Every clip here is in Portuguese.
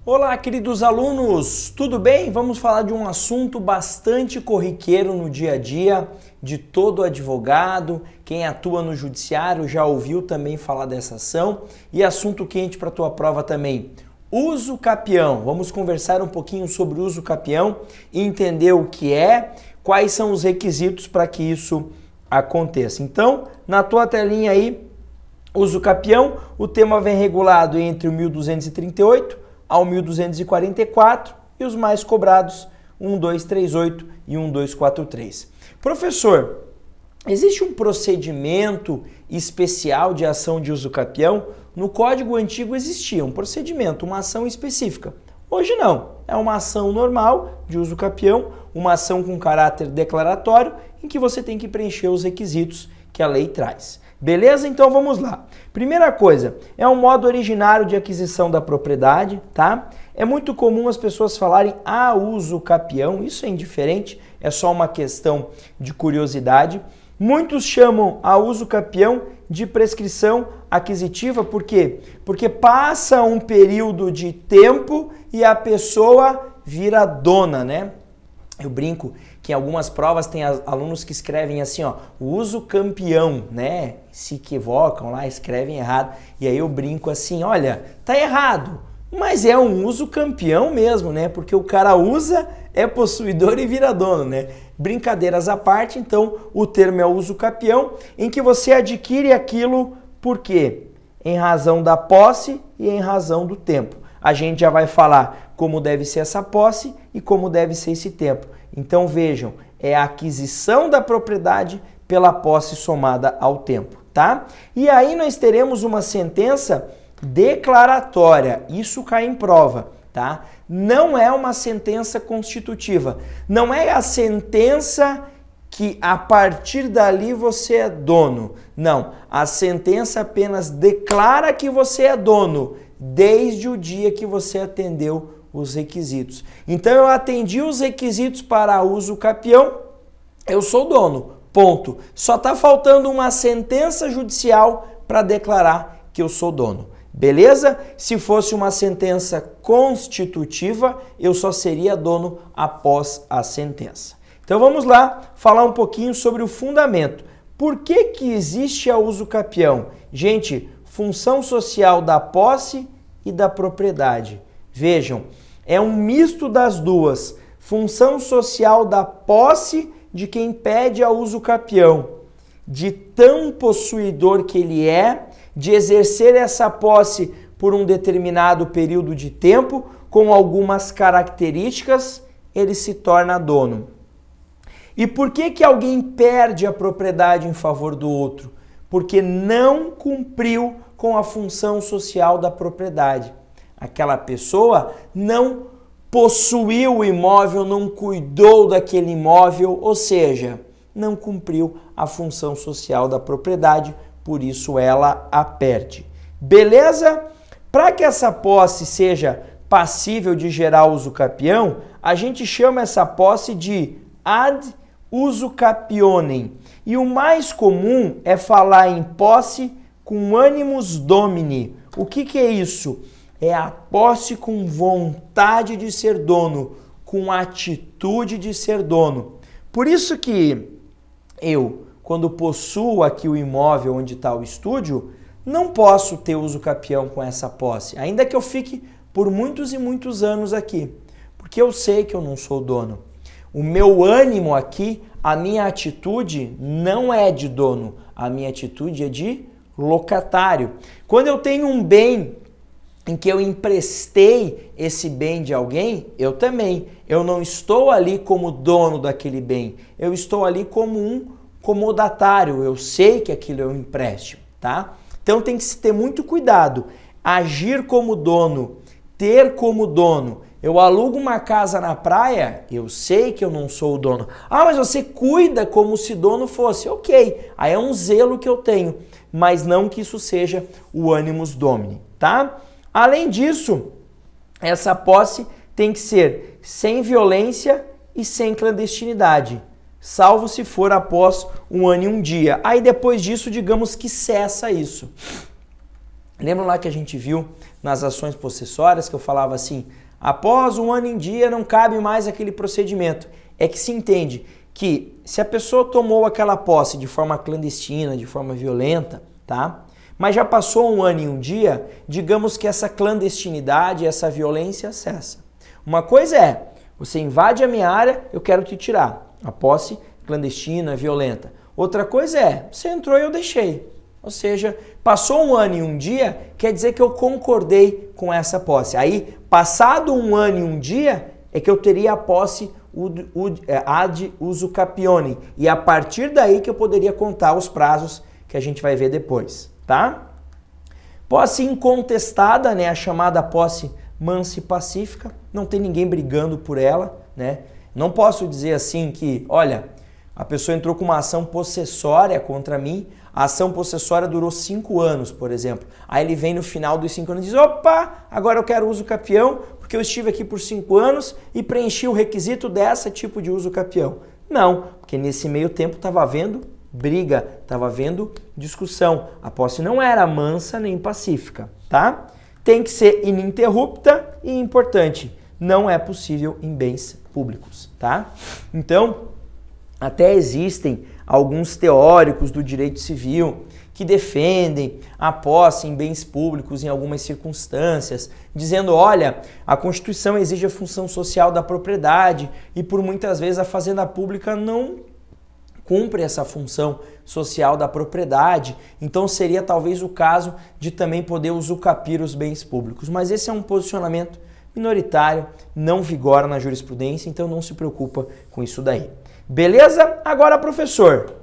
Olá, queridos alunos, tudo bem? Vamos falar de um assunto bastante corriqueiro no dia a dia de todo advogado. Quem atua no judiciário já ouviu também falar dessa ação. E assunto quente para a tua prova também, uso capião. Vamos conversar um pouquinho sobre o uso capião e entender o que é, quais são os requisitos para que isso aconteça. Então, na tua telinha aí, uso capião, o tema vem regulado entre o 1238 ao 1244 e os mais cobrados 1238 e 1243. Professor, existe um procedimento especial de ação de uso capião? No Código Antigo existia um procedimento, uma ação específica. Hoje não, é uma ação normal de uso capião, uma ação com caráter declaratório em que você tem que preencher os requisitos que a lei traz. Beleza? Então vamos lá. Primeira coisa, é um modo originário de aquisição da propriedade, tá? É muito comum as pessoas falarem a uso capião, isso é indiferente, é só uma questão de curiosidade. Muitos chamam a uso capião de prescrição aquisitiva, por quê? Porque passa um período de tempo e a pessoa vira dona, né? Eu brinco que em algumas provas tem alunos que escrevem assim, ó, uso campeão, né? Se equivocam lá, escrevem errado. E aí eu brinco assim, olha, tá errado, mas é um uso campeão mesmo, né? Porque o cara usa, é possuidor e vira dono, né? Brincadeiras à parte, então o termo é uso capião, em que você adquire aquilo por quê? Em razão da posse e em razão do tempo. A gente já vai falar como deve ser essa posse e como deve ser esse tempo. Então vejam, é a aquisição da propriedade pela posse somada ao tempo, tá? E aí nós teremos uma sentença declaratória, isso cai em prova, tá? Não é uma sentença constitutiva, não é a sentença que a partir dali você é dono. Não, a sentença apenas declara que você é dono desde o dia que você atendeu os requisitos. Então eu atendi os requisitos para uso capião, eu sou dono, ponto. Só está faltando uma sentença judicial para declarar que eu sou dono. Beleza? Se fosse uma sentença constitutiva, eu só seria dono após a sentença. Então vamos lá falar um pouquinho sobre o fundamento. Por que existe a uso capião? Gente, função social da posse e da propriedade. Vejam, é um misto das duas. Função social da posse de quem pede a uso capião, de tão possuidor que ele é, de exercer essa posse por um determinado período de tempo, com algumas características, ele se torna dono. E por que alguém perde a propriedade em favor do outro? Porque não cumpriu com a função social da propriedade. Aquela pessoa não possuiu o imóvel, não cuidou daquele imóvel, ou seja, não cumpriu a função social da propriedade, por isso ela a perde. Beleza? Para que essa posse seja passível de gerar uso capião, a gente chama essa posse de ad uso capionem. E o mais comum é falar em posse com animus domini. O que é isso? É a posse com vontade de ser dono, com atitude de ser dono. Por isso que eu, quando possuo aqui o imóvel onde está o estúdio, não posso ter uso capião com essa posse, ainda que eu fique por muitos e muitos anos aqui, porque eu sei que eu não sou dono. O meu ânimo aqui, a minha atitude não é de dono, a minha atitude é de locatário. Quando eu tenho um bem em que eu emprestei esse bem de alguém, eu também. Eu não estou ali como dono daquele bem, eu estou ali como um comodatário, eu sei que aquilo é um empréstimo, tá? Então tem que se ter muito cuidado. Agir como dono, ter como dono. Eu alugo uma casa na praia, eu sei que eu não sou o dono. Ah, mas você cuida como se dono fosse. Ok, aí é um zelo que eu tenho, mas não que isso seja o animus domini, tá? Além disso, essa posse tem que ser sem violência e sem clandestinidade, salvo se for após 1 ano e 1 dia. Aí depois disso, digamos que cessa isso. Lembra lá que a gente viu nas ações possessórias que eu falava assim, após 1 ano em dia não cabe mais aquele procedimento. É que se entende que se a pessoa tomou aquela posse de forma clandestina, de forma violenta, tá? Mas já passou 1 ano e 1 dia, digamos que essa clandestinidade, essa violência cessa. Uma coisa é, você invade a minha área, eu quero te tirar. A posse clandestina, violenta. Outra coisa é, você entrou e eu deixei. Ou seja, passou 1 ano e 1 dia, quer dizer que eu concordei com essa posse. Aí, passado 1 ano e 1 dia, é que eu teria a posse ad usucapione. E a partir daí que eu poderia contar os prazos que a gente vai ver depois, tá? Posse incontestada, né, a chamada posse mansa e pacífica, não tem ninguém brigando por ela, né? Não posso dizer assim que, olha, a pessoa entrou com uma ação possessória contra mim, a ação possessória durou 5 anos, por exemplo. Aí ele vem no final dos 5 anos e diz, opa, agora eu quero uso capião, porque eu estive aqui por 5 anos e preenchi o requisito desse tipo de uso capião. Não, porque nesse meio tempo estava havendo briga, estava havendo discussão. A posse não era mansa nem pacífica, tá? Tem que ser ininterrupta e importante, não é possível em bens públicos, tá? Então, até existem alguns teóricos do direito civil que defendem a posse em bens públicos em algumas circunstâncias, dizendo, olha, a Constituição exige a função social da propriedade e por muitas vezes a fazenda pública não cumpre essa função social da propriedade, então seria talvez o caso de também poder usucapir os bens públicos. Mas esse é um posicionamento minoritário, não vigora na jurisprudência, então não se preocupa com isso daí. Beleza? Agora, professor,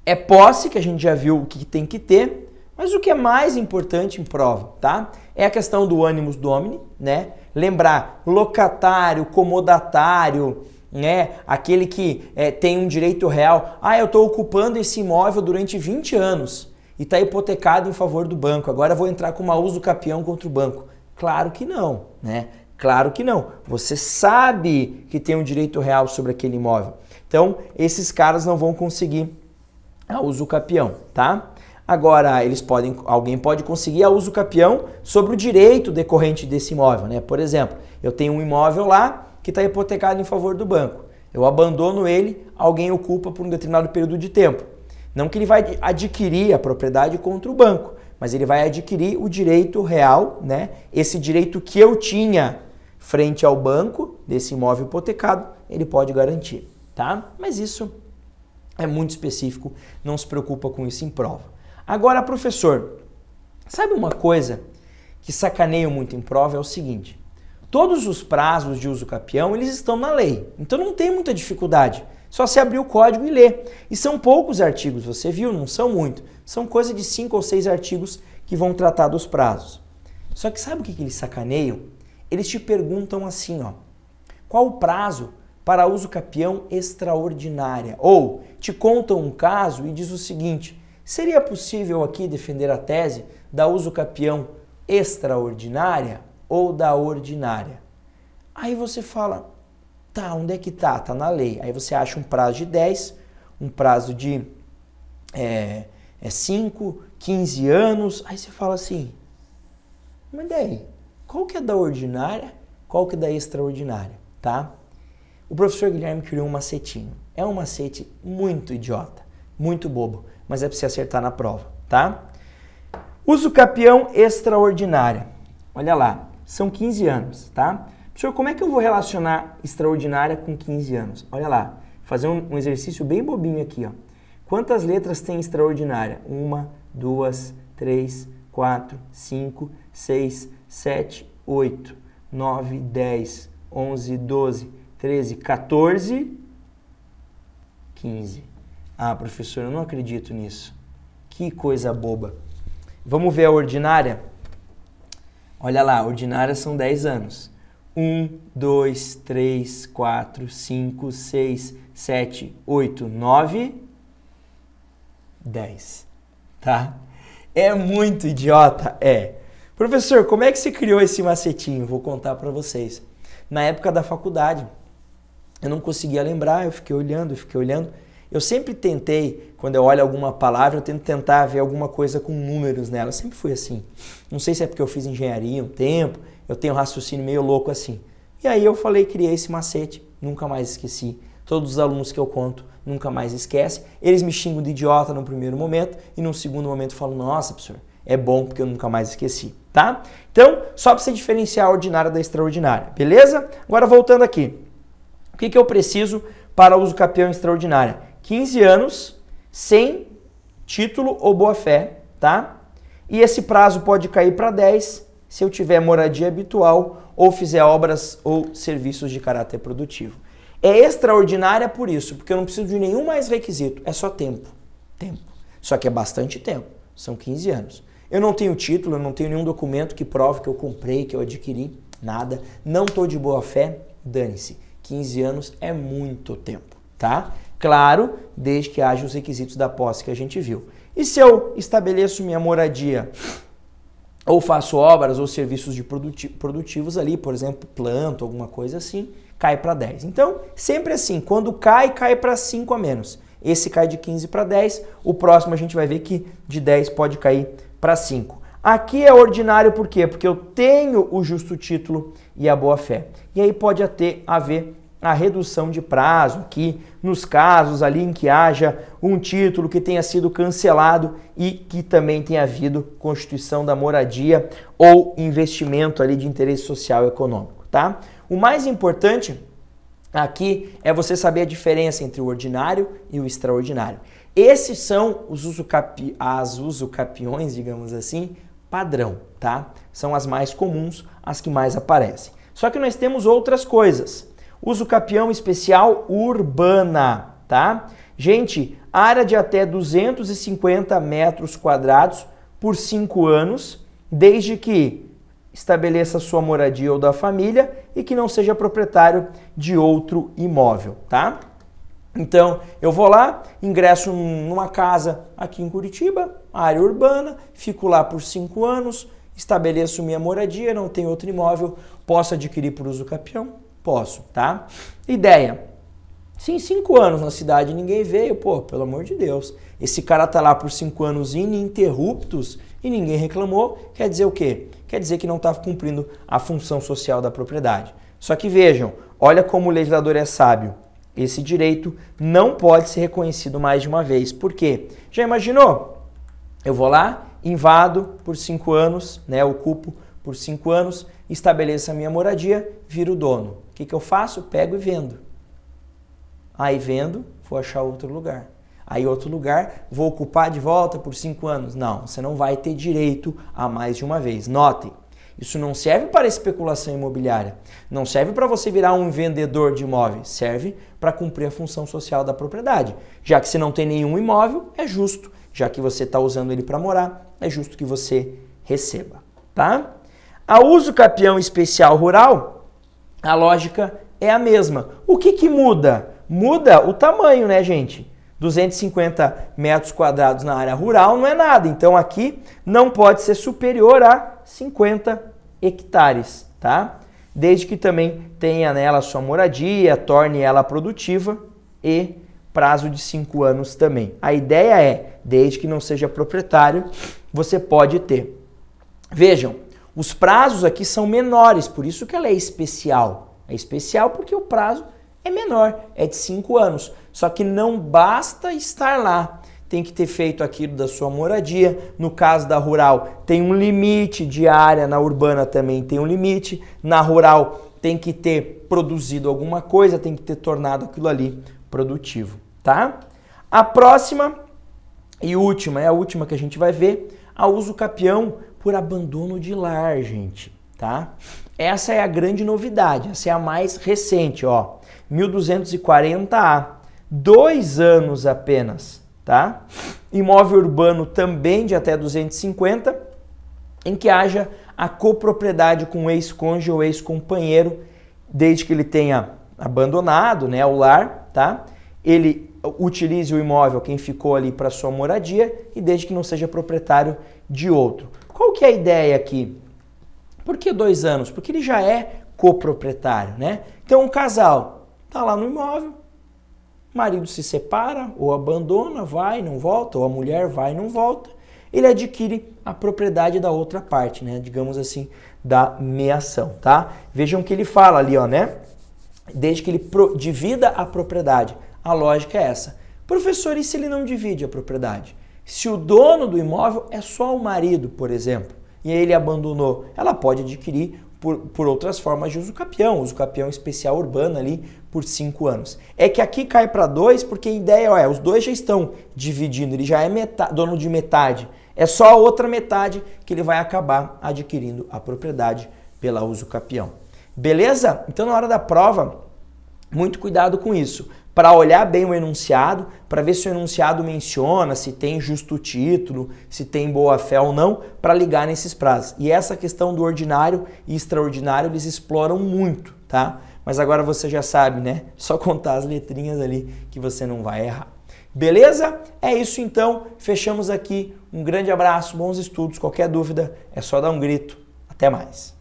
é posse, que a gente já viu o que tem que ter, mas o que é mais importante em prova, tá? É a questão do animus domini, né? Lembrar, locatário, comodatário, né? Aquele que tem um direito real. Ah, eu estou ocupando esse imóvel durante 20 anos e está hipotecado em favor do banco. Agora eu vou entrar com uma uso capião contra o banco. Claro que não, né? Claro que não. Você sabe que tem um direito real sobre aquele imóvel. Então, esses caras não vão conseguir a uso capião, tá? Agora, alguém pode conseguir a uso capião sobre o direito decorrente desse imóvel, né? Por exemplo, eu tenho um imóvel lá que está hipotecado em favor do banco. Eu abandono ele, alguém ocupa por um determinado período de tempo. Não que ele vai adquirir a propriedade contra o banco, mas ele vai adquirir o direito real, né? Esse direito que eu tinha frente ao banco desse imóvel hipotecado, ele pode garantir, tá? Mas isso é muito específico, não se preocupa com isso em prova. Agora, professor, sabe uma coisa que sacaneio muito em prova é o seguinte, todos os prazos de uso capião, eles estão na lei, então não tem muita dificuldade, só se abrir o código e ler. E são poucos artigos, você viu? Não são muito, são coisa de 5 ou 6 artigos que vão tratar dos prazos. Só que sabe o que eles sacaneiam? Eles te perguntam assim, ó, qual o prazo para uso capião extraordinária? Ou te contam um caso e diz o seguinte, seria possível aqui defender a tese da uso capião extraordinária ou da ordinária? Aí você fala, tá, onde é que tá? Tá na lei. Aí você acha um prazo de 10, um prazo de 5, 15 anos, aí você fala assim, mas daí, qual que é da ordinária, qual que é da extraordinária, tá? O professor Guilherme criou um macetinho. É um macete muito idiota, muito bobo, mas é para você acertar na prova, tá? Uso capião extraordinária. Olha lá, são 15 anos, tá? Professor, como é que eu vou relacionar extraordinária com 15 anos? Olha lá, vou fazer um exercício bem bobinho aqui, ó. Quantas letras tem extraordinária? 1, 2, 3, 4, 5, 6, 7, 8, 9, 10, 11, 12, 13, 14, 15. Ah, professor, eu não acredito nisso. Que coisa boba. Vamos ver a ordinária? Olha lá, a ordinária são 10 anos. 1, 2, 3, 4, 5, 6, 7, 8, 9, 10. Tá? É muito idiota, é. Professor, como é que você criou esse macetinho? Vou contar para vocês. Na época da faculdade, eu não conseguia lembrar, eu fiquei olhando. Eu sempre tentei, quando eu olho alguma palavra, eu tento tentar ver alguma coisa com números nela. Eu sempre fui assim. Não sei se é porque eu fiz engenharia um tempo, eu tenho um raciocínio meio louco assim. E aí eu criei esse macete, nunca mais esqueci. Todos os alunos que eu conto nunca mais esquecem. Eles me xingam de idiota no primeiro momento e no segundo momento falam, nossa, professor, é bom porque eu nunca mais esqueci, tá? Então, só para você diferenciar a ordinária da extraordinária, beleza? Agora voltando aqui. O que eu preciso para uso capião extraordinária? 15 anos, sem título ou boa-fé, tá? E esse prazo pode cair para 10 se eu tiver moradia habitual ou fizer obras ou serviços de caráter produtivo. É extraordinária por isso, porque eu não preciso de nenhum mais requisito, é só tempo. Só que é bastante tempo, são 15 anos. Eu não tenho título, eu não tenho nenhum documento que prove que eu comprei, que eu adquiri, nada. Não estou de boa fé, dane-se. 15 anos é muito tempo, tá? Claro, desde que haja os requisitos da posse que a gente viu. E se eu estabeleço minha moradia ou faço obras ou serviços de produtivos ali, por exemplo, planto, alguma coisa assim, cai para 10. Então, sempre assim, quando cai para 5 a menos. Esse cai de 15 para 10, o próximo a gente vai ver que de 10 pode cair para 5. Aqui é ordinário por quê? Porque eu tenho o justo título e a boa-fé. E aí pode haver a redução de prazo aqui, nos casos ali em que haja um título que tenha sido cancelado e que também tenha havido constituição da moradia ou investimento ali de interesse social e econômico, tá? O mais importante aqui é você saber a diferença entre o ordinário e o extraordinário. Esses são as usucapiões, digamos assim, padrão, tá? São as mais comuns, as que mais aparecem. Só que nós temos outras coisas. Usucapião especial urbana, tá? Gente, área de até 250 metros quadrados por 5 anos, desde que estabeleça sua moradia ou da família e que não seja proprietário de outro imóvel, tá? Então, eu vou lá, ingresso numa casa aqui em Curitiba, área urbana, fico lá por 5 anos, estabeleço minha moradia, não tenho outro imóvel, posso adquirir por usucapião? Posso, tá? Ideia. Se em 5 anos na cidade ninguém veio, pô, pelo amor de Deus, esse cara tá lá por 5 anos ininterruptos e ninguém reclamou, quer dizer o quê? Quer dizer que não está cumprindo a função social da propriedade. Só que vejam, olha como o legislador é sábio. Esse direito não pode ser reconhecido mais de uma vez. Por quê? Já imaginou? Eu vou lá, invado por 5 anos, né, ocupo por 5 anos, estabeleço a minha moradia, viro dono. O que eu faço? Pego e vendo. Aí vendo, vou achar outro lugar. Aí outro lugar, vou ocupar de volta por 5 anos. Não, você não vai ter direito a mais de uma vez. Notem, isso não serve para especulação imobiliária. Não serve para você virar um vendedor de imóveis. Serve para cumprir a função social da propriedade. Já que você não tem nenhum imóvel, é justo. Já que você está usando ele para morar, é justo que você receba, tá? A usucapião especial rural, a lógica é a mesma. O que muda? Muda o tamanho, né, gente? 250 metros quadrados na área rural não é nada. Então aqui não pode ser superior a 50 hectares, tá? Desde que também tenha nela sua moradia, torne ela produtiva e prazo de 5 anos também. A ideia é, desde que não seja proprietário, você pode ter. Vejam, os prazos aqui são menores, por isso que ela é especial. É especial porque o prazo é menor, é de 5 anos. Só que não basta estar lá. Tem que ter feito aquilo da sua moradia. No caso da rural, tem um limite de área. Na urbana também tem um limite. Na rural, tem que ter produzido alguma coisa, tem que ter tornado aquilo ali produtivo, tá? A próxima e última, é a última que a gente vai ver, a usucapião por abandono de lar, gente, tá? Essa é a grande novidade, essa é a mais recente, ó. 1240A, 2 anos apenas, tá? Imóvel urbano também de até 250, em que haja a copropriedade com o ex-cônjuge ou ex-companheiro, desde que ele tenha abandonado, né, o lar, tá? Ele utilize o imóvel, quem ficou ali para sua moradia, e desde que não seja proprietário de outro. Qual que é a ideia aqui? Por que 2 anos? Porque ele já é coproprietário, né? Então um casal tá lá no imóvel, o marido se separa ou abandona, vai, não volta, ou a mulher vai e não volta, ele adquire a propriedade da outra parte, né? Digamos assim, da meação, tá? Vejam que ele fala ali, ó, né? Desde que ele divida a propriedade. A lógica é essa. Professor, e se ele não divide a propriedade? Se o dono do imóvel é só o marido, por exemplo, e aí ele abandonou, ela pode adquirir por outras formas de uso capião especial urbano ali por 5 anos. É que aqui cai para 2 porque a ideia é, os dois já estão dividindo, ele já é dono de metade. É só a outra metade que ele vai acabar adquirindo a propriedade pela uso capião. Beleza? Então na hora da prova, muito cuidado com isso. Para olhar bem o enunciado, para ver se o enunciado menciona, se tem justo título, se tem boa-fé ou não, para ligar nesses prazos. E essa questão do ordinário e extraordinário eles exploram muito, tá? Mas agora você já sabe, né? Só contar as letrinhas ali que você não vai errar. Beleza? É isso então. Fechamos aqui. Um grande abraço, bons estudos. Qualquer dúvida é só dar um grito. Até mais.